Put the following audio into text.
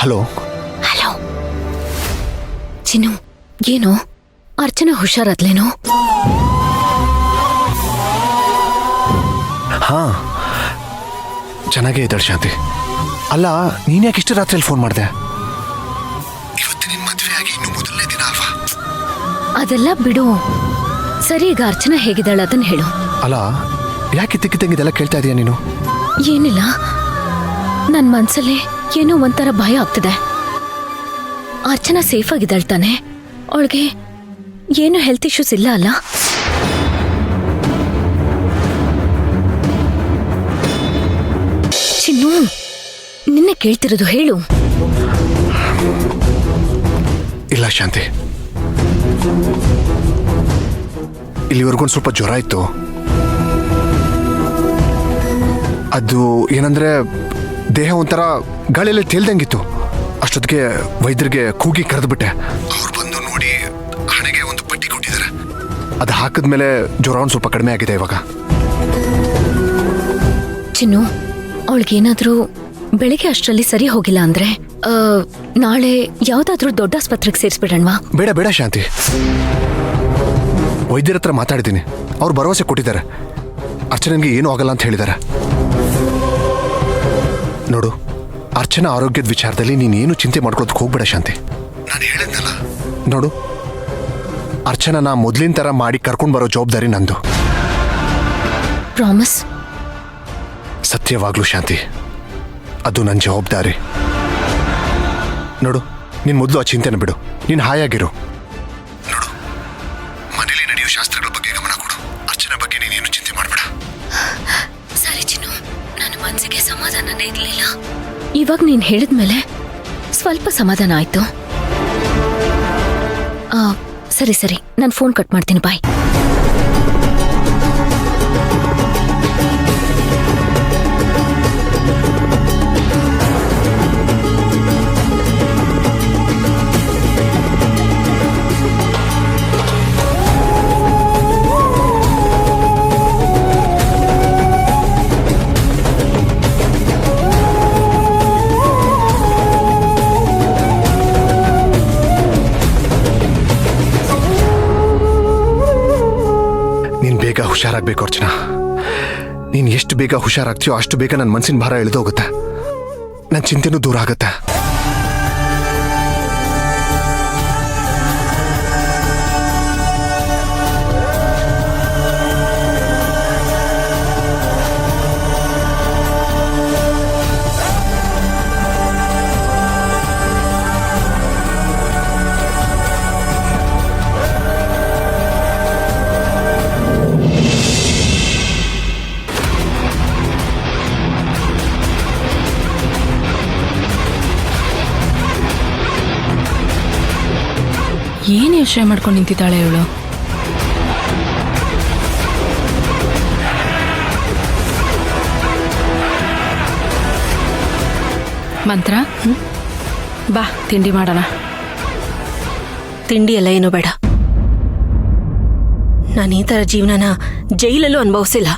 Hello hello ಚಿನ್ನು, ಏನು ಅರ್ಚನಾ ಹುಷಾರಾದ್ಲೇನೋ? ಹಾ, ಚೆನ್ನಾಗೇ ಇದ್ದಾಳೆ ಶಾಂತಿ. ಅಲ್ಲ, ನೀನ್ ಯಾಕೆ ಇಷ್ಟು ರಾತ್ರಿಯಲ್ಲಿ ಫೋನ್ ಮಾಡಿದೆ? ಇವತ್ತು ನಿನ್ ಮದುವೆ ಆಗಿ ಇನ್ನು ಮೊದಲನೇ ದಿನ ಅಲ್ವಾ? ಅದೆಲ್ಲ ಬಿಡು. ಸರಿ, ಈಗ ಅರ್ಚನಾ ಹೇಗಿದ್ದಾಳೆ ಅದನ್ನ ಹೇಳು. ಅಲ್ಲ, ಯಾಕೆ ತಿಕ್ಕಿದಂಗಿದೆಲ್ಲ ಕೇಳ್ತಾ ಇದೀಯ ನೀನು? ಏನಿಲ್ಲ, ನನ್ ಮನ್ಸಲ್ಲಿ ಏನೋ ಒಂಥರ ಭಯ ಆಗ್ತಿದೆ. ಅರ್ಚನಾ ಸೇಫ್ ಆಗಿದ್ದಾಳೆ ತಾನೆ? ಅವಳಿಗೆ ಏನು ಹೆಲ್ತ್ ಇಶ್ಯೂಸ್ ಇಲ್ಲ ಅಲ್ಲ? ಚಿನ್ನು, ನಿನ್ನೆ ಕೇಳ್ತಿರೋದು ಹೇಳು. ಇಲ್ಲ ಶಾಂತಿ, ಇಲ್ಲಿವರೆಗೊಂದು ಸ್ವಲ್ಪ ಜ್ವರ ಇತ್ತು. ಅದು ಏನಂದ್ರೆ ದೇಹ ಒಂಥರ ಗಾಳಿಯಲ್ಲಿ ತೇಲ್ದಂಗಿತ್ತು. ಅಷ್ಟೊತ್ತಿಗೆ ವೈದ್ಯರಿಗೆ ಕೂಗಿ ಕರೆದ್ಬಿಟ್ಟೆ. ಅವ್ರು ಬಂದು ನೋಡಿ ಹಣೆಗೆ ಒಂದು ಪಟ್ಟಿ ಕೊಟ್ಟಿದ್ದಾರೆ. ಅದು ಹಾಕಿದ್ಮೇಲೆ ಜ್ವರ ಒಂದು ಸ್ವಲ್ಪ ಕಡಿಮೆ ಆಗಿದೆ ಇವಾಗ. ಚಿನ್ನು, ಅವಳಿಗೇನಾದ್ರೂ ಬೆಳಿಗ್ಗೆ ಅಷ್ಟರಲ್ಲಿ ಸರಿ ಹೋಗಿಲ್ಲ ಅಂದ್ರೆ ನಾಳೆ ಯಾವ್ದಾದ್ರೂ ದೊಡ್ಡ ಆಸ್ಪತ್ರೆಗೆ ಸೇರಿಸ್ಬಿಡಣ್ವಾ? ಬೇಡ ಬೇಡ ಶಾಂತಿ, ವೈದ್ಯರ ಹತ್ರ ಮಾತಾಡಿದ್ದೀನಿ. ಅವ್ರು ಭರವಸೆ ಕೊಟ್ಟಿದ್ದಾರೆ. ಅರ್ಚನೆಗೆ ಏನೂ ಆಗಲ್ಲ ಅಂತ ಹೇಳಿದ್ದಾರೆ. ನೋಡು, ಅರ್ಚನಾ ಆರೋಗ್ಯದ ವಿಚಾರದಲ್ಲಿ ನೀನೇನು ಚಿಂತೆ ಮಾಡ್ಕೊಳ್ಳೋದಕ್ಕೆ ಹೋಗ್ಬೇಡ ಶಾಂತಿ. ನಾನು ಹೇಳಿದ್ನಲ್ಲ, ನೋಡು, ಅರ್ಚನಾ ಮೊದಲಿನ ಥರ ಮಾಡಿ ಕರ್ಕೊಂಡು ಬರೋ ಜವಾಬ್ದಾರಿ ನಂದು. ಪ್ರಾಮಿಸ್? ಸತ್ಯವಾಗ್ಲೂ ಶಾಂತಿ, ಅದು ನನ್ನ ಜವಾಬ್ದಾರಿ. ನೋಡು, ನೀನು ಮೊದಲು ಆ ಚಿಂತೆನ ಬಿಡು. ನೀನು ಹಾಯಾಗಿರು. ನೋಡು, ಮನೇಲಿ ನಡೆಯೋ ಶಾಸ್ತ್ರಗಳ ಬಗ್ಗೆ ಗಮನ ಕೊಡು. ಅರ್ಚನಾ ಬಗ್ಗೆ ನೀನೇನು ಚಿಂತೆ ಮಾಡಬೇಡ. ಸರಿ ಚಿನ್ನು, ನನ್ನ ಮನಸ್ಸಿಗೆ ಸಮಾಧಾನನೇ ಇರಲಿಲ್ಲ. ಇವಾಗ ನೀನು ಹೇಳಿದ್ಮೇಲೆ ಸ್ವಲ್ಪ ಸಮಾಧಾನ ಆಯ್ತು. ಸರಿ ಸರಿ, ನಾನು ಫೋನ್ ಕಟ್ ಮಾಡ್ತೀನಿ. ಬಾಯ್. ಹುಷಾರಾಗಬೇಕು ಅರ್ಚನಾ. ನೀನು ಎಷ್ಟು ಬೇಗ ಹುಷಾರಾಗ್ತೀಯೋ ಅಷ್ಟು ಬೇಗ ನನ್ನ ಮನಸ್ಸಿನ ಭಾರ ಇಳಿದೋಗುತ್ತೆ. ನನ್ನ ಚಿಂತೆನೂ ದೂರ ಆಗುತ್ತೆ. ಏನೇ ಯೋಚನೆ ಮಾಡ್ಕೊಂಡು ನಿಂತಿದ್ದಾಳೆ ಇವಳು? ಮಂತ್ರ, ಬಾ ತಿಂಡಿ ಮಾಡೋಣ. ತಿಂಡಿ ಎಲ್ಲ ಏನೂ ಬೇಡ. ನಾನು ಈ ಥರ ಜೀವನನ ಜೈಲಲ್ಲೂ ಅನುಭವಿಸಿಲ್ಲ.